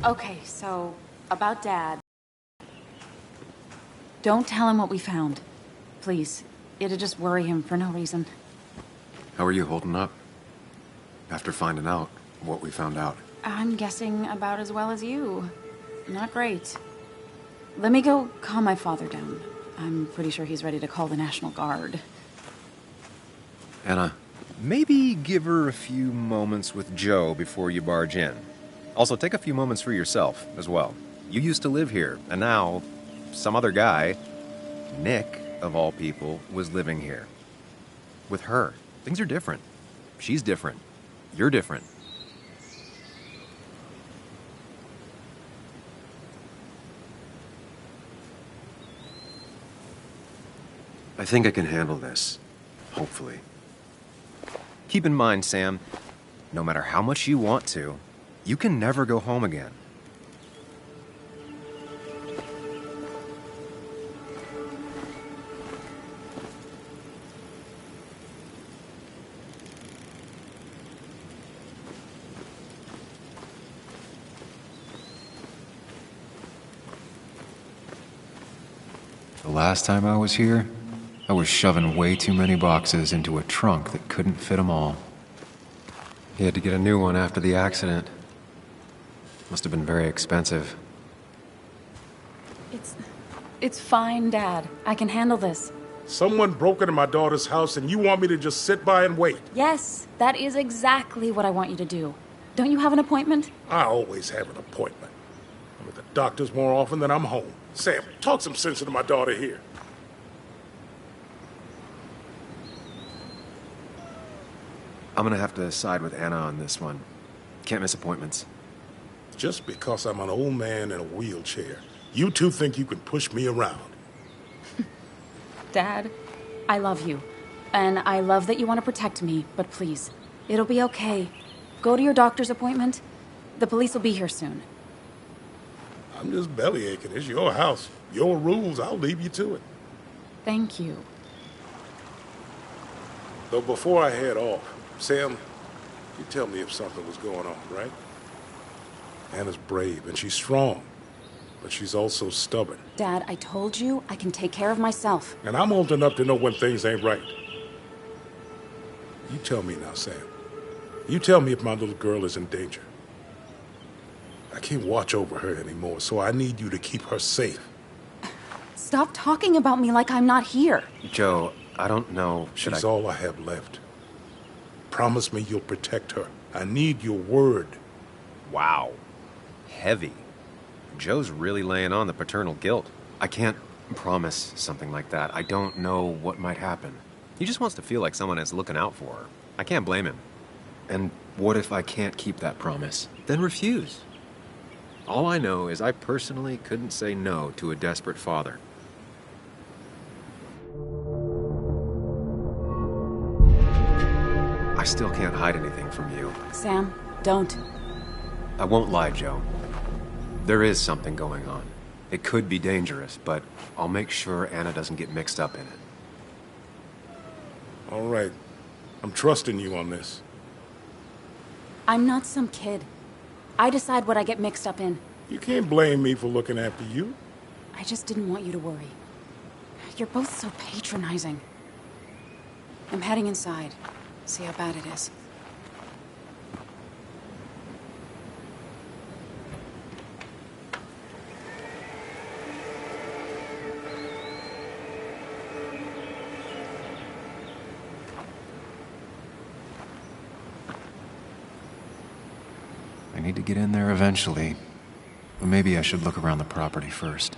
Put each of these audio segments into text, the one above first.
Okay, so, about Dad. Don't tell him what we found. Please. It'd just worry him for no reason. How are you holding up? After finding out what we found out. I'm guessing about as well as you. Not great. Let me go calm my father down. I'm pretty sure he's ready to call the National Guard. Anna. Maybe give her a few moments with Joe before you barge in. Also, take a few moments for yourself as well. You used to live here, and now some other guy, Nick, of all people, was living here. With her. Things are different. She's different. You're different. I think I can handle this. Hopefully. Keep in mind, Sam, no matter how much you want to, you can never go home again. The last time I was here, I was shoving way too many boxes into a trunk that couldn't fit them all. He had to get a new one after the accident. Must have been very expensive. It's fine, Dad. I can handle this. Someone broke into my daughter's house and you want me to just sit by and wait? Yes, that is exactly what I want you to do. Don't you have an appointment? I always have an appointment. I'm at the doctor's more often than I'm home. Sam, talk some sense into my daughter here. I'm gonna have to side with Anna on this one. Can't miss appointments. Just because I'm an old man in a wheelchair, you two think you can push me around. Dad, I love you. And I love that you want to protect me, but please, it'll be okay. Go to your doctor's appointment. The police will be here soon. I'm just bellyaching. It's your house. Your rules, I'll leave you to it. Thank you. Though before I head off, Sam, you tell me if something was going on, right? Anna's brave and she's strong, but she's also stubborn. Dad, I told you I can take care of myself. And I'm old enough to know when things ain't right. You tell me now, Sam. You tell me if my little girl is in danger. I can't watch over her anymore, so I need you to keep her safe. Stop talking about me like I'm not here. Joe, I don't know. She's all I have left. Promise me you'll protect her. I need your word. Wow. Heavy. Joe's really laying on the paternal guilt. I can't promise something like that. I don't know what might happen. He just wants to feel like someone is looking out for her. I can't blame him. And what if I can't keep that promise? Then refuse. All I know is I personally couldn't say no to a desperate father. I still can't hide anything from you. Sam, don't. I won't lie, Joe. There is something going on. It could be dangerous, but I'll make sure Anna doesn't get mixed up in it. All right. I'm trusting you on this. I'm not some kid. I decide what I get mixed up in. You can't blame me for looking after you. I just didn't want you to worry. You're both so patronizing. I'm heading inside. See how bad it is. I need to get in there eventually. But maybe I should look around the property first.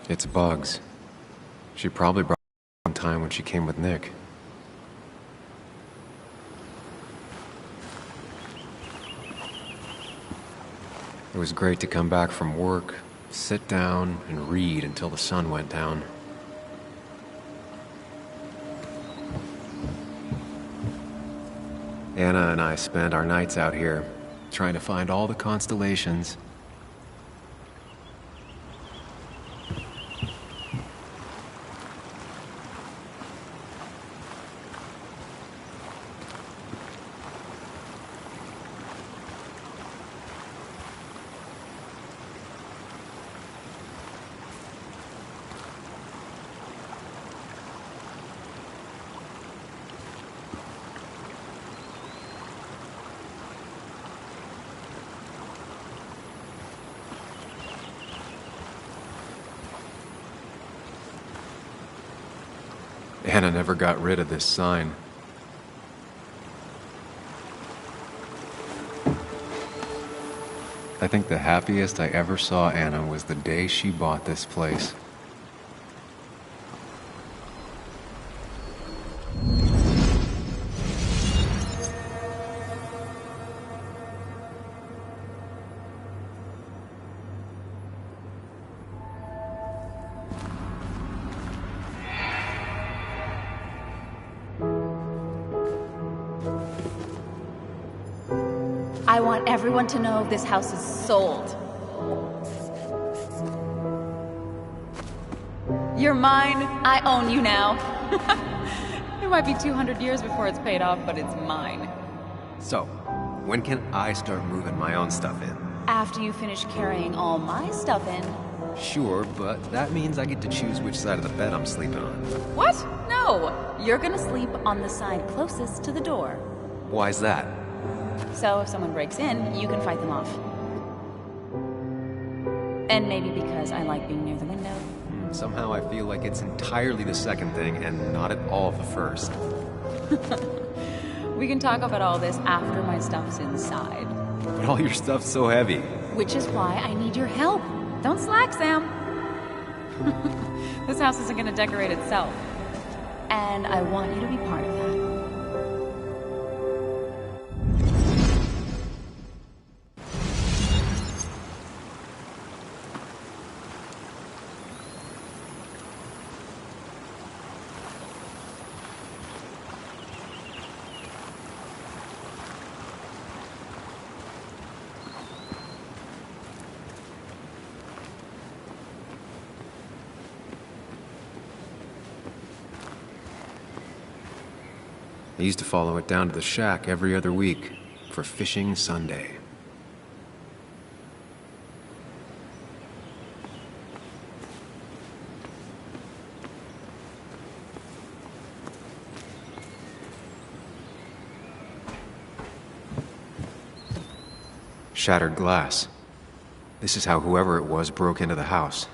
It's bugs. She probably brought it one time when she came with Nick. It was great to come back from work, sit down, and read until the sun went down. Anna and I spent our nights out here, trying to find all the constellations. Anna never got rid of this sign. I think the happiest I ever saw Anna was the day she bought this place. I want everyone to know this house is sold. You're mine. I own you now. It might be 200 years before it's paid off, but it's mine. So, when can I start moving my own stuff in? After you finish carrying all my stuff in. Sure, but that means I get to choose which side of the bed I'm sleeping on. What? No! You're gonna sleep on the side closest to the door. Why's that? So if someone breaks in, you can fight them off. And maybe because I like being near the window. Somehow I feel like it's entirely the second thing and not at all the first. We can talk about all this after my stuff's inside. But all your stuff's so heavy. Which is why I need your help. Don't slack, Sam. This house isn't gonna decorate itself. And I want you to be part of that. I used to follow it down to the shack every other week for fishing Sunday. Shattered glass. This is how whoever it was broke into the house.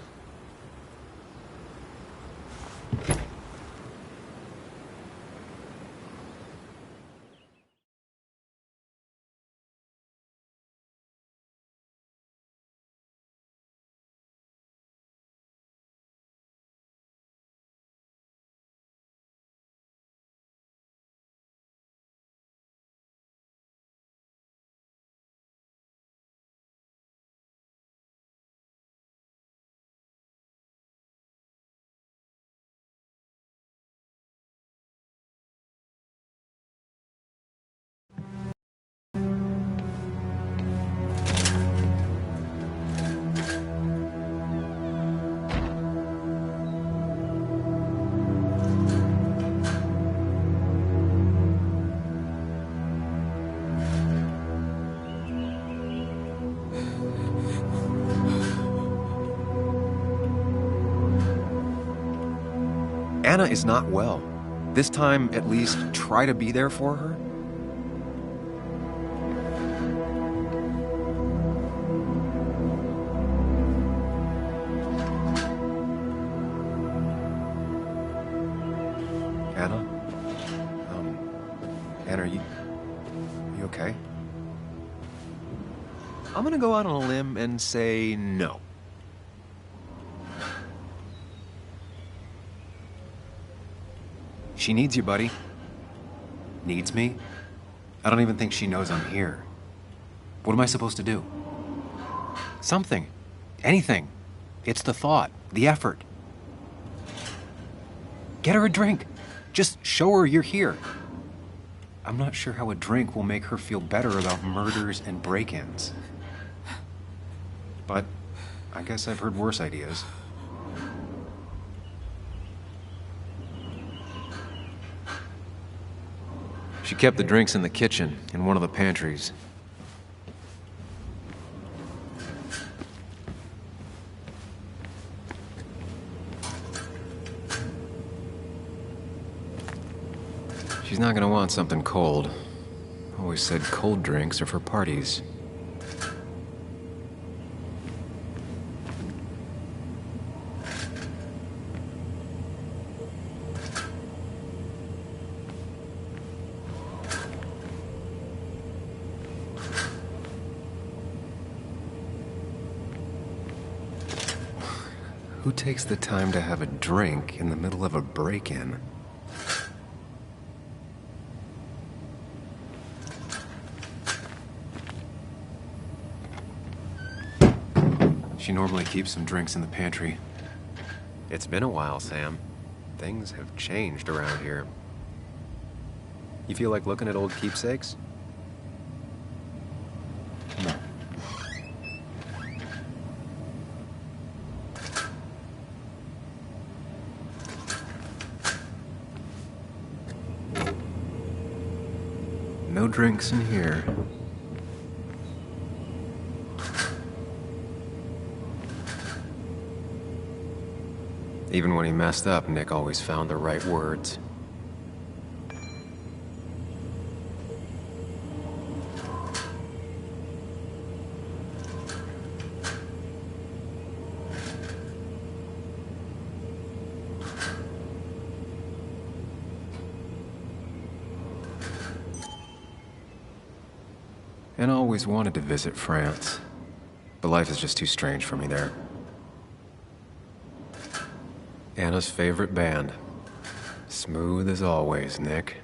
Anna is not well. This time, at least, try to be there for her. Anna? Anna, are you okay? I'm gonna go out on a limb and say no. She needs you, buddy. Needs me? I don't even think she knows I'm here. What am I supposed to do? Something. Anything. It's the thought, the effort. Get her a drink. Just show her you're here. I'm not sure how a drink will make her feel better about murders and break-ins. But I guess I've heard worse ideas. She kept the drinks in the kitchen, in one of the pantries. She's not gonna want something cold. Always said cold drinks are for parties. Who takes the time to have a drink in the middle of a break-in? She normally keeps some drinks in the pantry. It's been a while, Sam. Things have changed around here. You feel like looking at old keepsakes? No. No drinks in here. Even when he messed up, Nick always found the right words. And I always wanted to visit France, but life is just too strange for me there. Anna's favorite band. Smooth as always, Nick.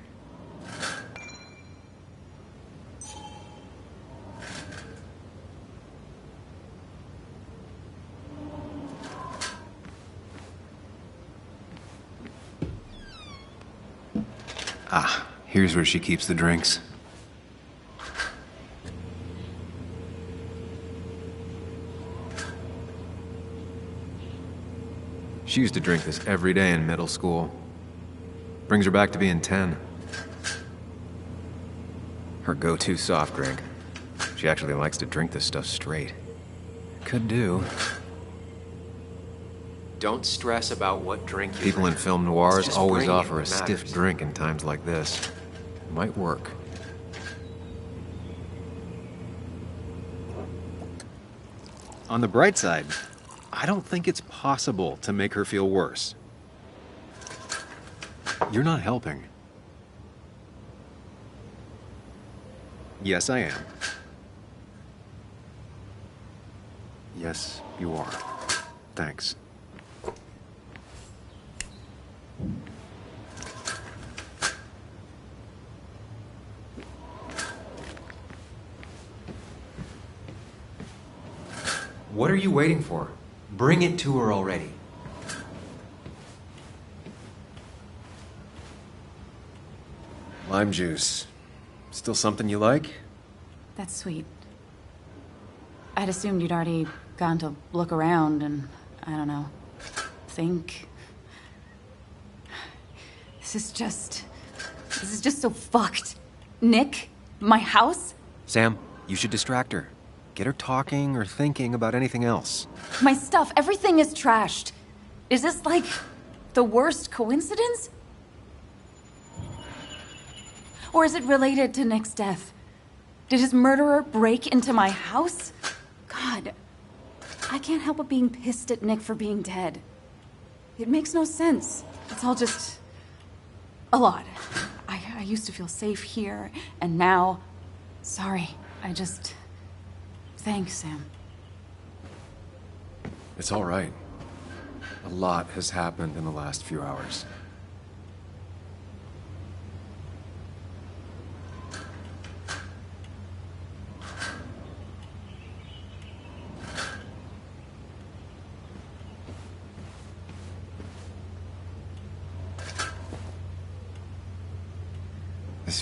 Ah, here's where she keeps the drinks. She used to drink this every day in middle school. Brings her back to being 10. Her go-to soft drink. She actually likes to drink this stuff straight. Could do. Don't stress about what drink you People drink. In film noirs always offer a stiff drink in times like this. It might work. On the bright side, I don't think it's possible to make her feel worse. You're not helping. Yes, I am. Yes, you are. Thanks. What are you waiting for? Bring it to her already. Lime juice. Still something you like? That's sweet. I'd assumed you'd already gone to look around and, I don't know, think. This is just so fucked. Nick? My house? Sam, you should distract her. Get her talking or thinking about anything else. My stuff, everything is trashed. Is this like the worst coincidence? Or is it related to Nick's death? Did his murderer break into my house? God, I can't help but being pissed at Nick for being dead. It makes no sense. It's all just a lot. I used to feel safe here, and now, sorry, thanks, Sam. It's all right. A lot has happened in the last few hours.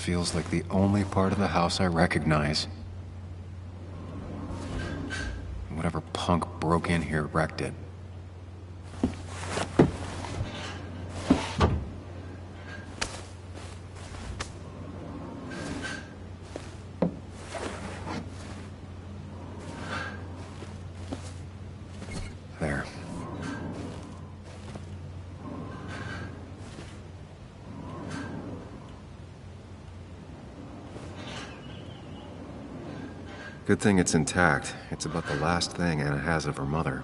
feels like the only part of the house I recognize. Whatever punk broke in here wrecked it. There. Good thing it's intact. It's about the last thing Anna has of her mother.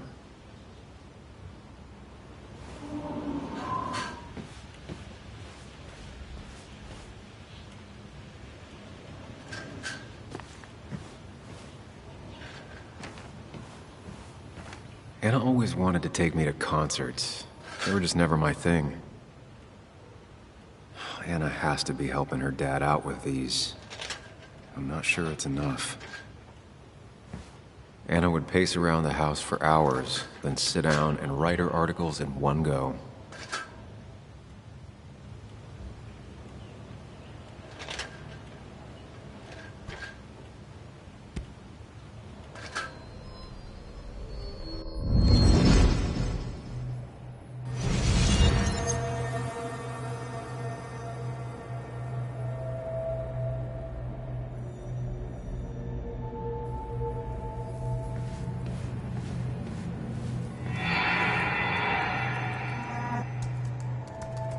Anna always wanted to take me to concerts. They were just never my thing. Anna has to be helping her dad out with these. I'm not sure it's enough. Anna would pace around the house for hours, then sit down and write her articles in one go.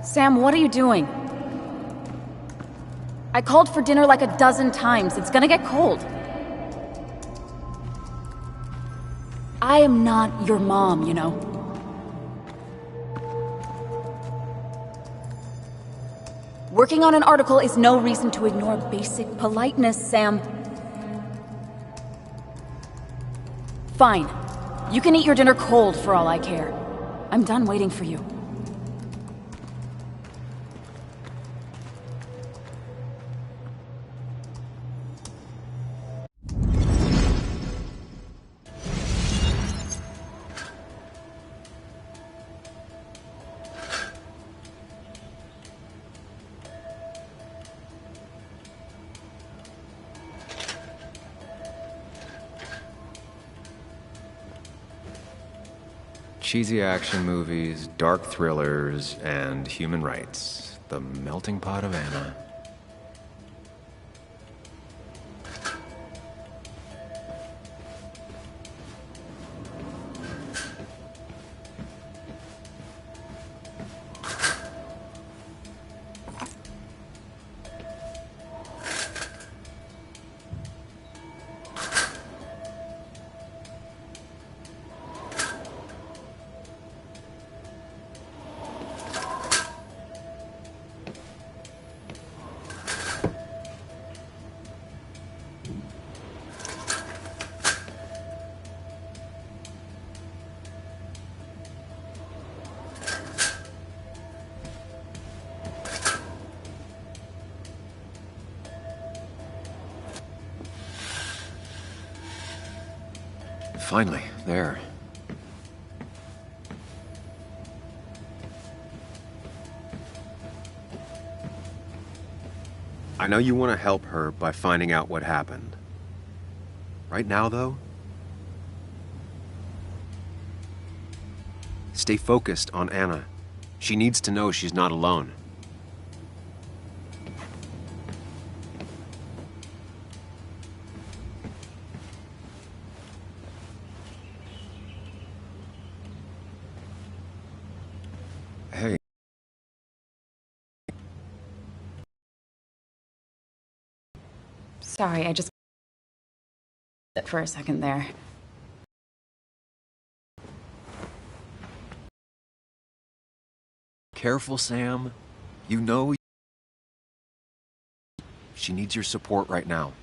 Sam, what are you doing? I called for dinner like a dozen times. It's gonna get cold. I am not your mom, you know. Working on an article is no reason to ignore basic politeness, Sam. Fine. You can eat your dinner cold for all I care. I'm done waiting for you. Cheesy action movies, dark thrillers, and human rights. The melting pot of Anna. Finally, there. I know you want to help her by finding out what happened. Right now, though, stay focused on Anna. She needs to know she's not alone. Hey. Sorry, I just... for a second there. Careful, Sam. You know she needs your support right now.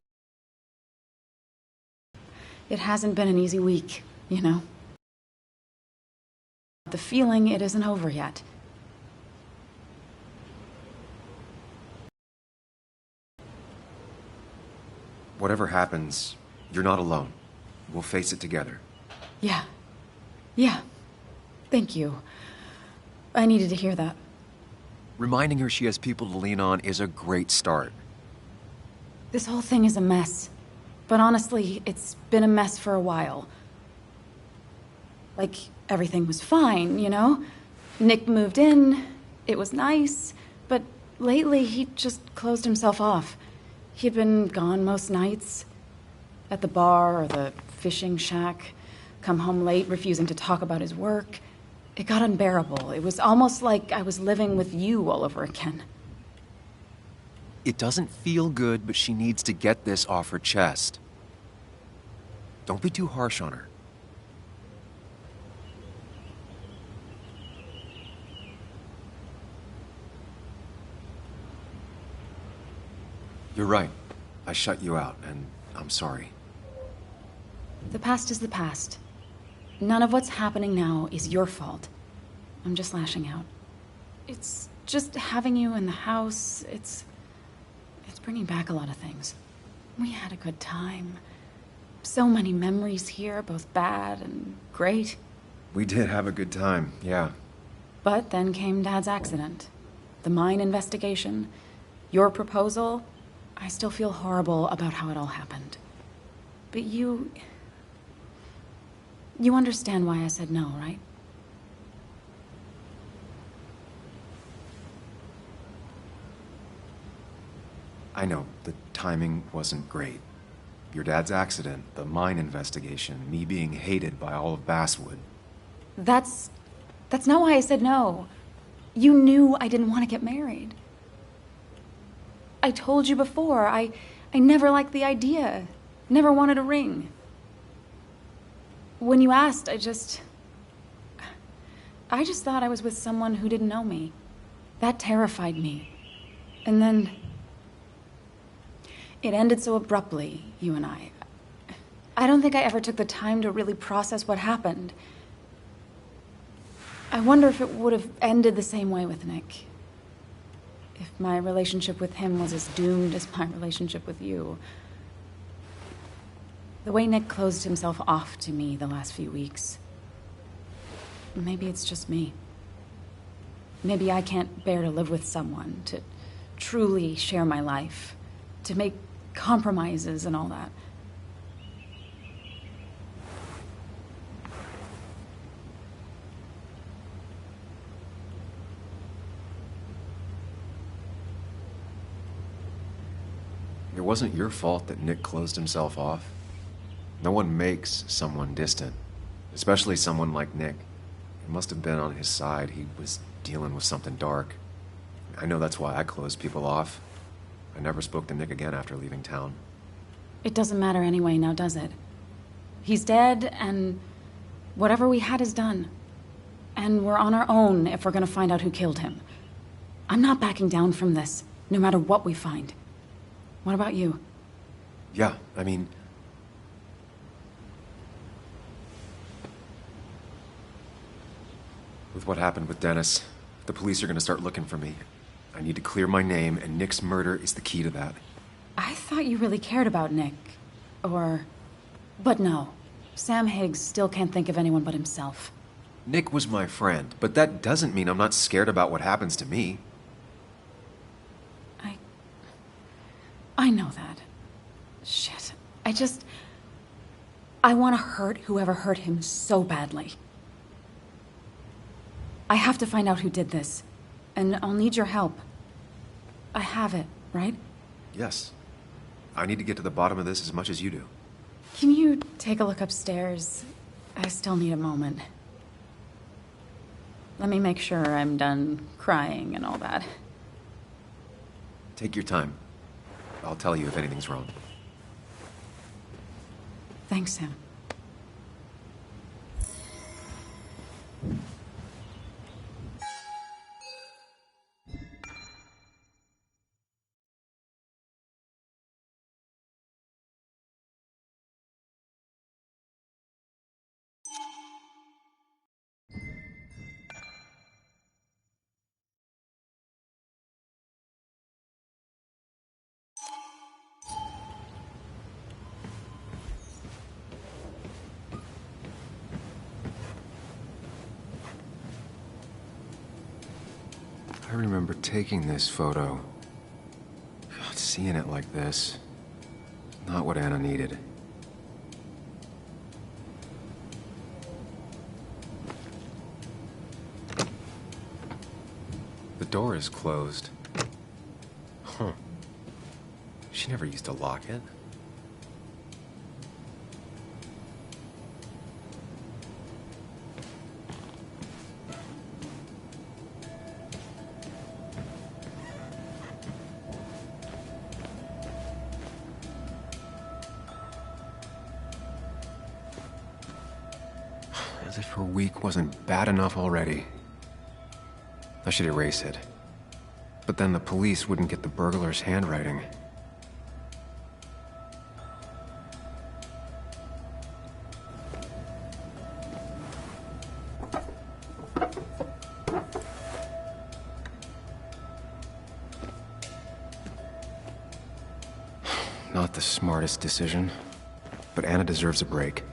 It hasn't been an easy week, you know? The feeling it isn't over yet. Whatever happens, you're not alone. We'll face it together. Yeah. Yeah. Thank you. I needed to hear that. Reminding her she has people to lean on is a great start. This whole thing is a mess. But honestly, it's been a mess for a while. Like, everything was fine, you know? Nick moved in, it was nice, but lately he just closed himself off. He'd been gone most nights. At the bar or the fishing shack. Come home late, refusing to talk about his work. It got unbearable. It was almost like I was living with you all over again. It doesn't feel good, but she needs to get this off her chest. Don't be too harsh on her. You're right. I shut you out, and I'm sorry. The past is the past. None of what's happening now is your fault. I'm just lashing out. It's just having you in the house, it's bringing back a lot of things. We had a good time. So many memories here, both bad and great. We did have a good time, yeah. But then came Dad's accident. The mine investigation. Your proposal. I still feel horrible about how it all happened. But you understand why I said no, right? I know, the timing wasn't great. Your dad's accident, the mine investigation, me being hated by all of Basswood. That's not why I said no. You knew I didn't want to get married. I told you before, I never liked the idea. Never wanted a ring. When you asked, I just thought I was with someone who didn't know me. That terrified me. And then it ended so abruptly, you and I. I don't think I ever took the time to really process what happened. I wonder if it would have ended the same way with Nick. If my relationship with him was as doomed as my relationship with you. The way Nick closed himself off to me the last few weeks. Maybe it's just me. Maybe I can't bear to live with someone, to truly share my life, to make compromises and all that. It wasn't your fault that Nick closed himself off. No one makes someone distant, especially someone like Nick. It must have been on his side. He was dealing with something dark. I know that's why I closed people off. I never spoke to Nick again after leaving town. It doesn't matter anyway now, does it? He's dead, and whatever we had is done. And we're on our own if we're gonna find out who killed him. I'm not backing down from this, no matter what we find. What about you? Yeah, I mean... With what happened with Dennis, the police are gonna start looking for me. I need to clear my name, and Nick's murder is the key to that. I thought you really cared about Nick. But no. Sam Higgs still can't think of anyone but himself. Nick was my friend, but that doesn't mean I'm not scared about what happens to me. I know that. Shit. I want to hurt whoever hurt him so badly. I have to find out who did this. And I'll need your help. I have it, right? Yes. I need to get to the bottom of this as much as you do. Can you take a look upstairs? I still need a moment. Let me make sure I'm done crying and all that. Take your time. I'll tell you if anything's wrong. Thanks, Sam. I remember taking this photo. God, seeing it like this. Not what Anna needed. The door is closed. Huh. She never used to lock it. As if her week wasn't bad enough already. I should erase it. But then the police wouldn't get the burglar's handwriting. Not the smartest decision, but Anna deserves a break.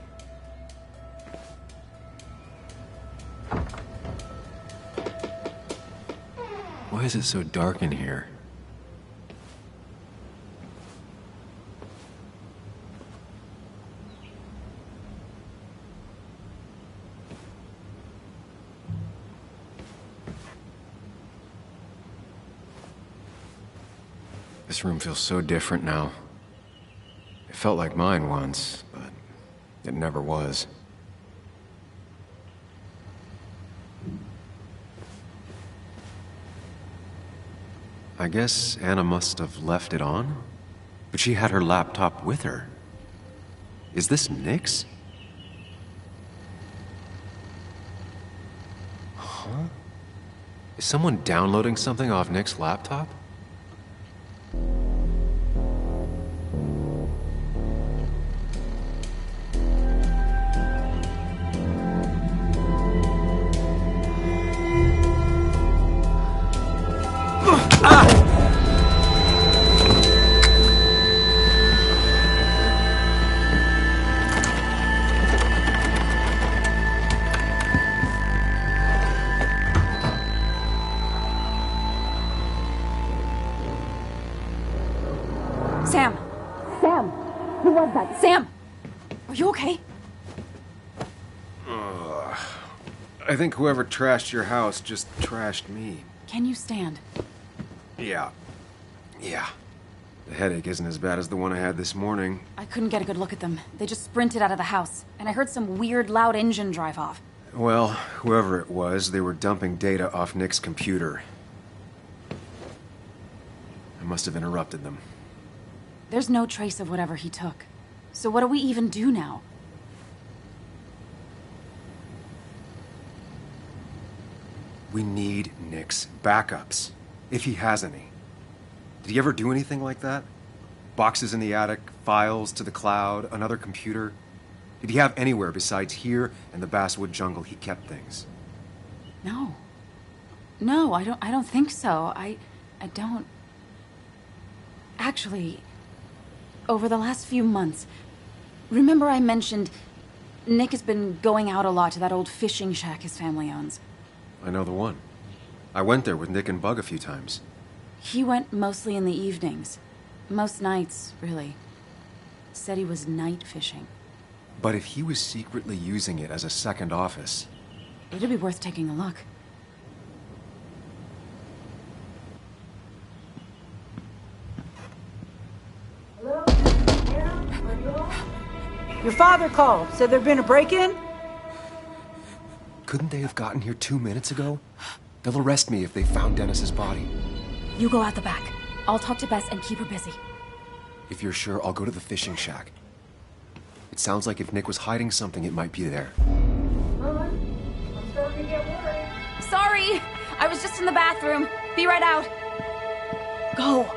Why is it so dark in here? This room feels so different now. It felt like mine once, but it never was. I guess Anna must have left it on, but she had her laptop with her. Is this Nick's? Huh? Is someone downloading something off Nick's laptop? Sam! Sam! Who was that? Sam! Are you okay? I think whoever trashed your house just trashed me. Can you stand? Yeah. The headache isn't as bad as the one I had this morning. I couldn't get a good look at them. They just sprinted out of the house, and I heard some weird, loud engine drive off. Well, whoever it was, they were dumping data off Nick's computer. I must have interrupted them. There's no trace of whatever he took. So what do we even do now? We need Nick's backups, if he has any. Did he ever do anything like that? Boxes in the attic, files to the cloud, another computer? Did he have anywhere besides here and the basswood jungle he kept things? No. No, I don't think so. I don't... Actually, over the last few months, remember I mentioned Nick has been going out a lot to that old fishing shack his family owns. I know the one. I went there with Nick and Bug a few times. He went mostly in the evenings. Most nights, really. Said he was night fishing. But if he was secretly using it as a second office... It'd be worth taking a look. Hello? Yeah? Are you on? Your father called. Said there'd been a break-in? Couldn't they have gotten here 2 minutes ago? They'll arrest me if they found Dennis's body. You go out the back. I'll talk to Bess and keep her busy. If you're sure, I'll go to the fishing shack. It sounds like if Nick was hiding something, it might be there. I'm starting to get worried. Sorry! I was just in the bathroom. Be right out. Go.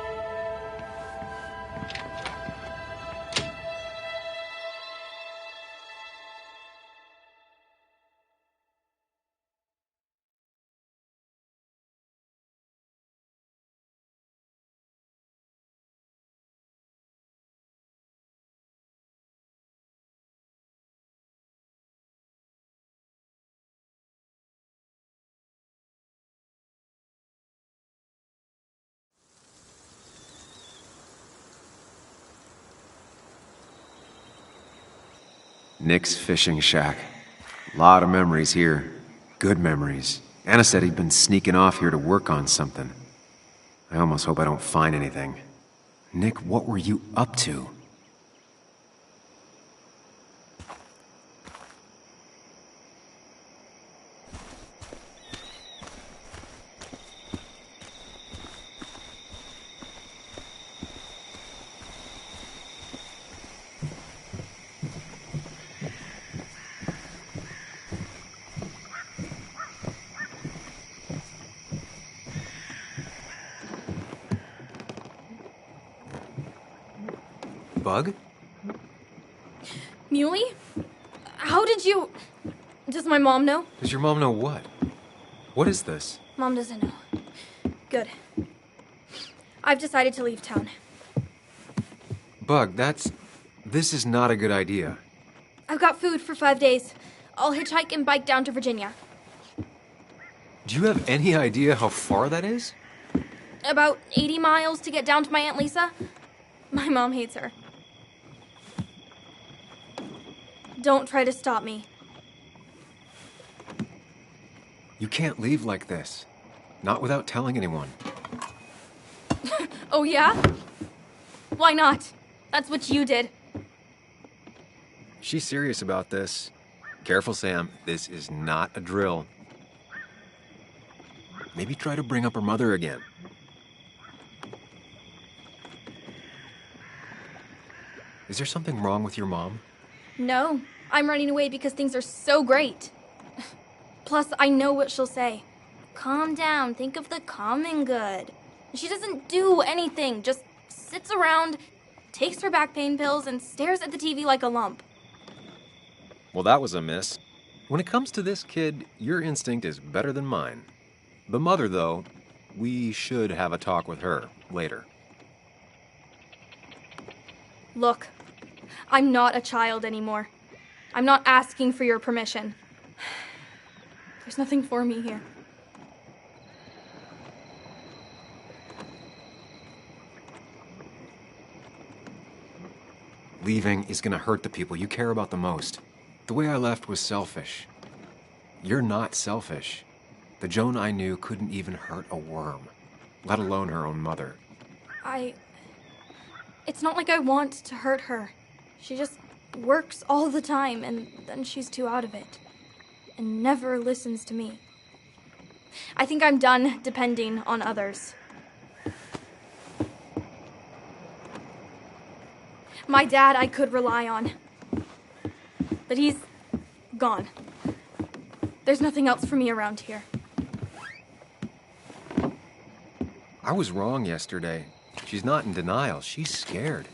Nick's fishing shack. Lot of memories here. Good memories. Anna said he'd been sneaking off here to work on something. I almost hope I don't find anything. Nick, what were you up to? Bug? Muley? How did you... Does my mom know? Does your mom know what? What is this? Mom doesn't know. Good. I've decided to leave town. Bug, this is not a good idea. I've got food for 5 days. I'll hitchhike and bike down to Virginia. Do you have any idea how far that is? About 80 miles to get down to my Aunt Lisa. My mom hates her. Don't try to stop me. You can't leave like this. Not without telling anyone. Oh, yeah? Why not? That's what you did. She's serious about this. Careful, Sam. This is not a drill. Maybe try to bring up her mother again. Is there something wrong with your mom? No, I'm running away because things are so great. Plus, I know what she'll say. Calm down, think of the common good. She doesn't do anything, just sits around, takes her back pain pills, and stares at the TV like a lump. Well, that was a miss. When it comes to this kid, your instinct is better than mine. The mother, though, we should have a talk with her later. Look, I'm not a child anymore. I'm not asking for your permission. There's nothing for me here. Leaving is gonna hurt the people you care about the most. The way I left was selfish. You're not selfish. The Joan I knew couldn't even hurt a worm, let alone her own mother. It's not like I want to hurt her. She just works all the time, and then she's too out of it. And never listens to me. I think I'm done depending on others. My dad I could rely on. But he's gone. There's nothing else for me around here. I was wrong yesterday. She's not in denial. She's scared.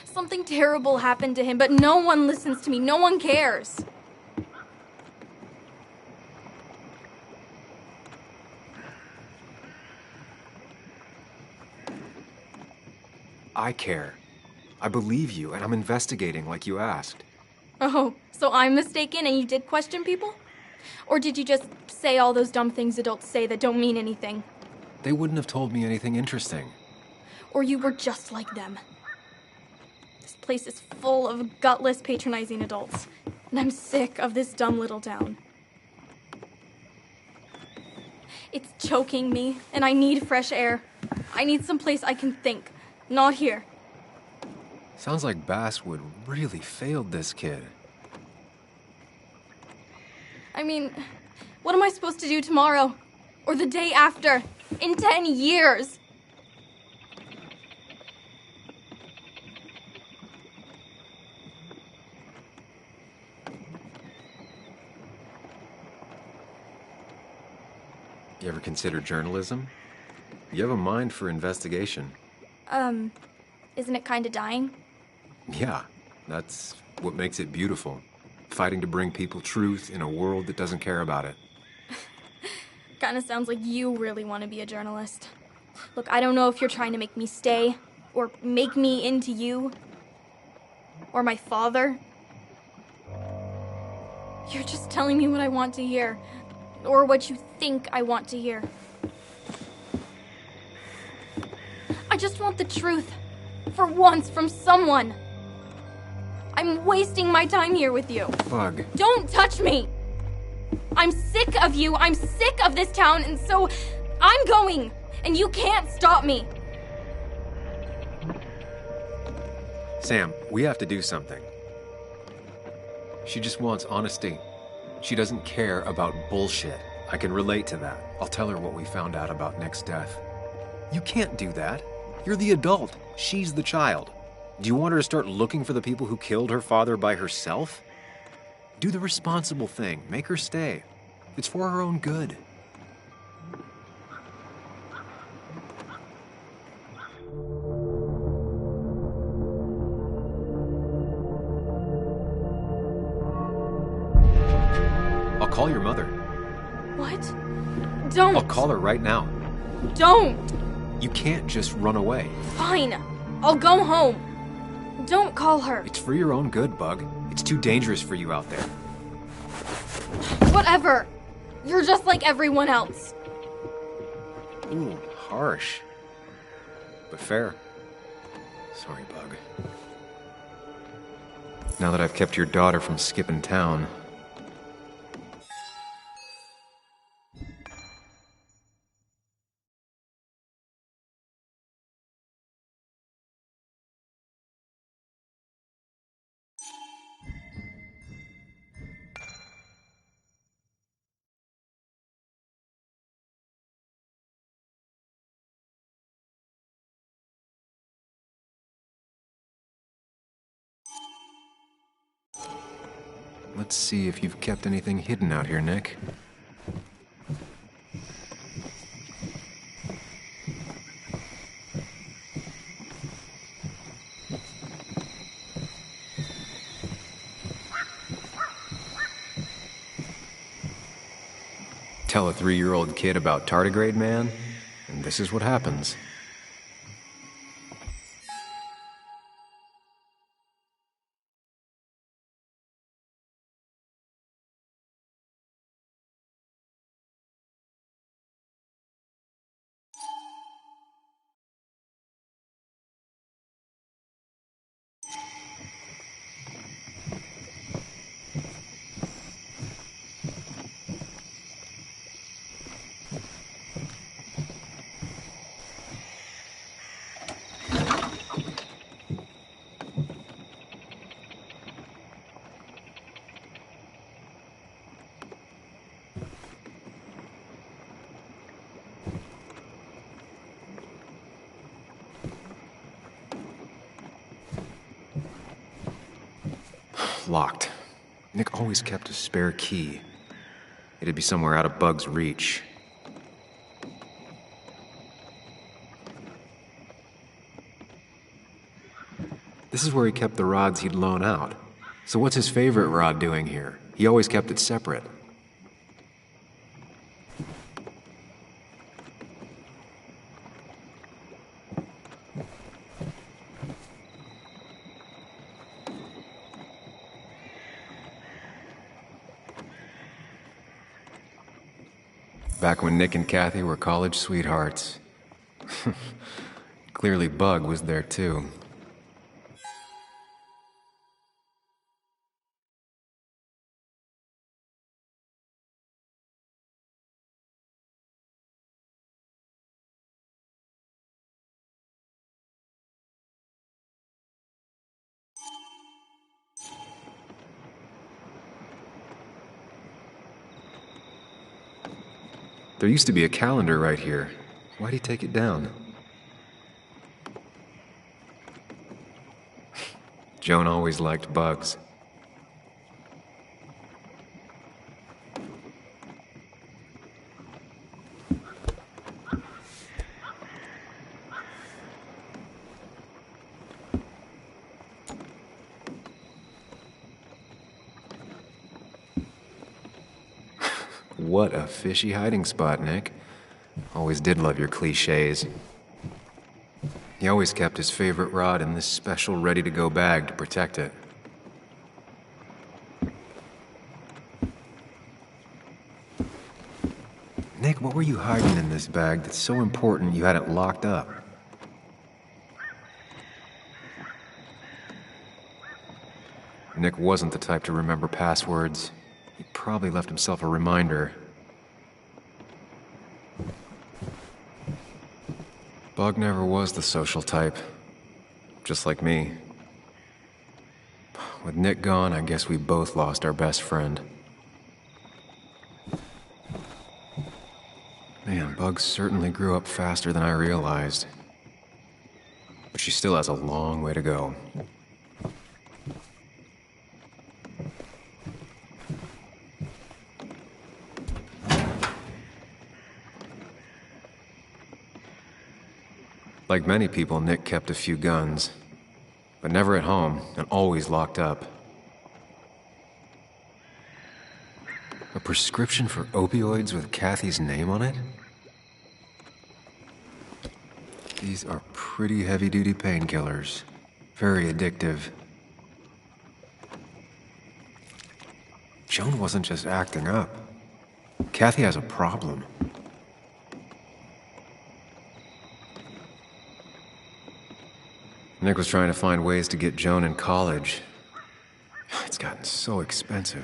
Something terrible happened to him, but no one listens to me. No one cares. I care. I believe you, and I'm investigating like you asked. Oh, so I'm mistaken and you did question people? Or did you just say all those dumb things adults say that don't mean anything? They wouldn't have told me anything interesting. Or you were just like them. This place is full of gutless, patronizing adults, and I'm sick of this dumb little town. It's choking me, and I need fresh air. I need some place I can think, not here. Sounds like Basswood really failed this kid. I mean, what am I supposed to do tomorrow? Or the day after? In 10 years? You ever consider journalism? You have a mind for investigation. Isn't it kinda dying? Yeah, that's what makes it beautiful. Fighting to bring people truth in a world that doesn't care about it. Kinda sounds like you really want to be a journalist. Look, I don't know if you're trying to make me stay, or make me into you, or my father. You're just telling me what I want to hear, or what you think I want to hear. I just want the truth, for once, from someone. I'm wasting my time here with you. Bug. Don't touch me! I'm sick of you, I'm sick of this town, and so I'm going, and you can't stop me. Sam, we have to do something. She just wants honesty. She doesn't care about bullshit. I can relate to that. I'll tell her what we found out about Nick's death. You can't do that. You're the adult. She's the child. Do you want her to start looking for the people who killed her father by herself? Do the responsible thing. Make her stay. It's for her own good. I'll call your mother. What? Don't! I'll call her right now. Don't! You can't just run away. Fine. I'll go home. Don't call her. It's for your own good, Bug. It's too dangerous for you out there. Whatever. You're just like everyone else. Ooh, harsh. But fair. Sorry, Bug. Now that I've kept your daughter from skipping town... Let's see if you've kept anything hidden out here, Nick. Tell a 3-year-old kid about tardigrade man, and this is what happens. Locked. Nick always kept a spare key. It'd be somewhere out of Bug's reach. This is where he kept the rods he'd loan out. So what's his favorite rod doing here? He always kept it separate. Back when Nick and Kathy were college sweethearts. Clearly Bug was there too. There used to be a calendar right here. Why'd he take it down? Joan always liked bugs. What a fishy hiding spot, Nick. Always did love your cliches. He always kept his favorite rod in this special ready-to-go bag to protect it. Nick, what were you hiding in this bag that's so important you had it locked up? Nick wasn't the type to remember passwords. He probably left himself a reminder. Bug never was the social type. Just like me. With Nick gone, I guess we both lost our best friend. Man, Bug certainly grew up faster than I realized. But she still has a long way to go. Like many people, Nick kept a few guns, but never at home and always locked up. A prescription for opioids with Kathy's name on it? These are pretty heavy-duty painkillers. Very addictive. Joan wasn't just acting up. Kathy has a problem. Nick was trying to find ways to get Joan in college. It's gotten so expensive.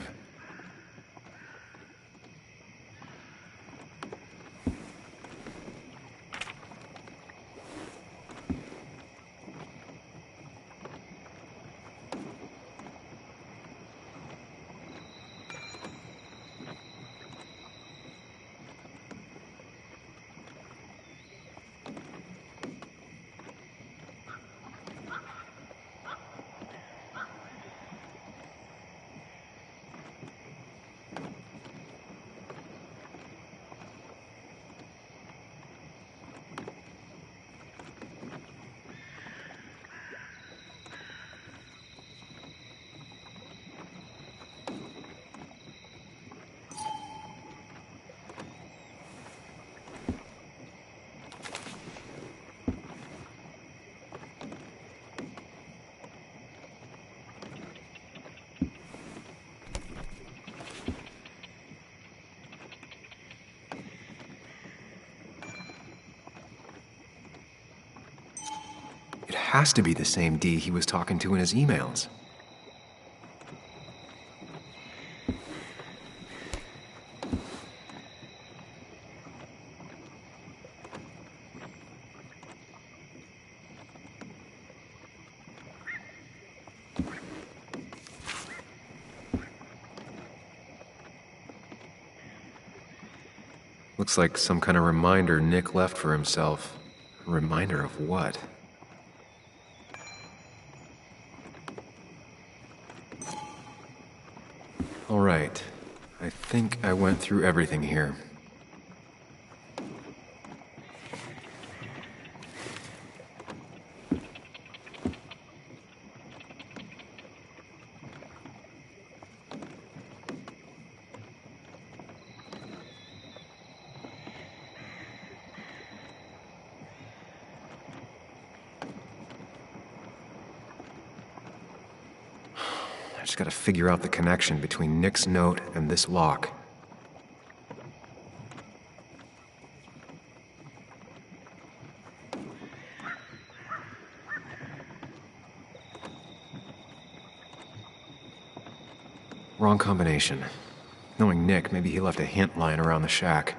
It has to be the same D he was talking to in his emails. Looks like some kind of reminder Nick left for himself. A reminder of what? All right. I think I went through everything here. I just gotta figure out the connection between Nick's note and this lock. Wrong combination. Knowing Nick, maybe he left a hint lying around the shack.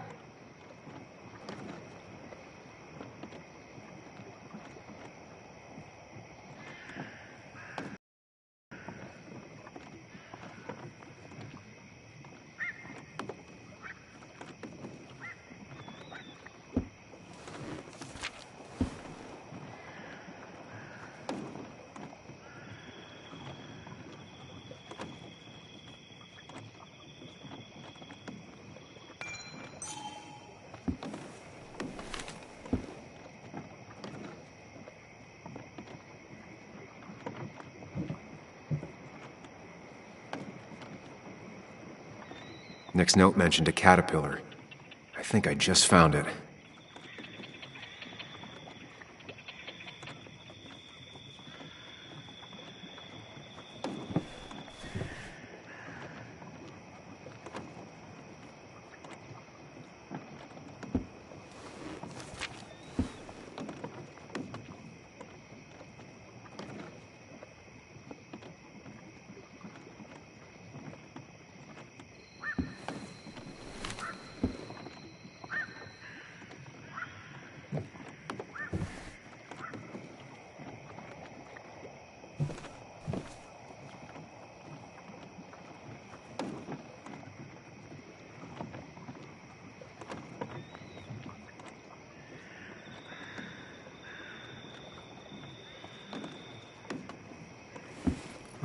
Nick's note mentioned a caterpillar. I think I just found it.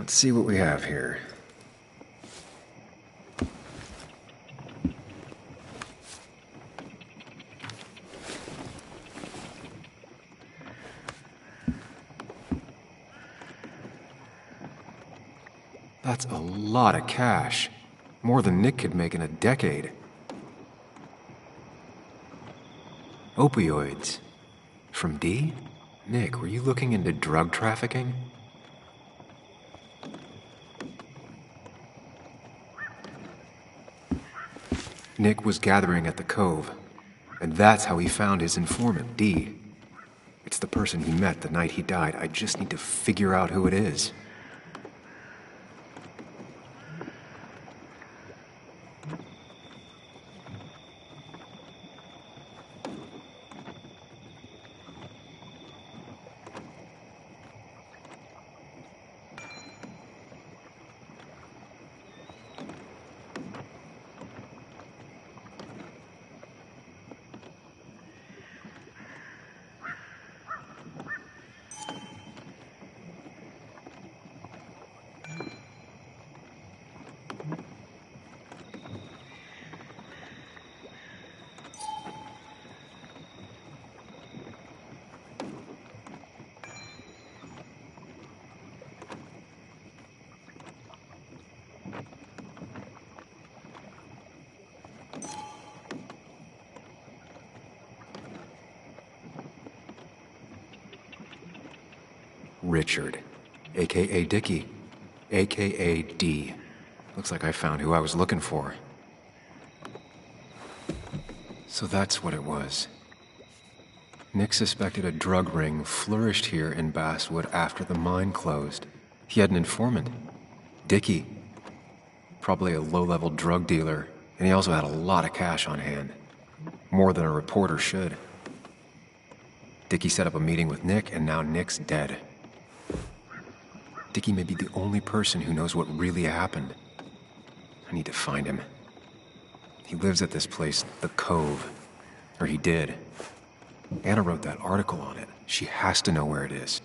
Let's see what we have here. That's a lot of cash. More than Nick could make in a decade. Opioids. From D? Nick, were you looking into drug trafficking? Nick was gathering at the Cove, and that's how he found his informant, D. It's the person he met the night he died. I just need to figure out who it is. Richard, a.k.a. Dickie, a.k.a. D. Looks like I found who I was looking for. So that's what it was. Nick suspected a drug ring flourished here in Basswood after the mine closed. He had an informant, Dickie. Probably a low-level drug dealer, and he also had a lot of cash on hand. More than a reporter should. Dickie set up a meeting with Nick, and now Nick's dead. Dickie may be the only person who knows what really happened. I need to find him. He lives at this place, the Cove. Or he did. Anna wrote that article on it. She has to know where it is.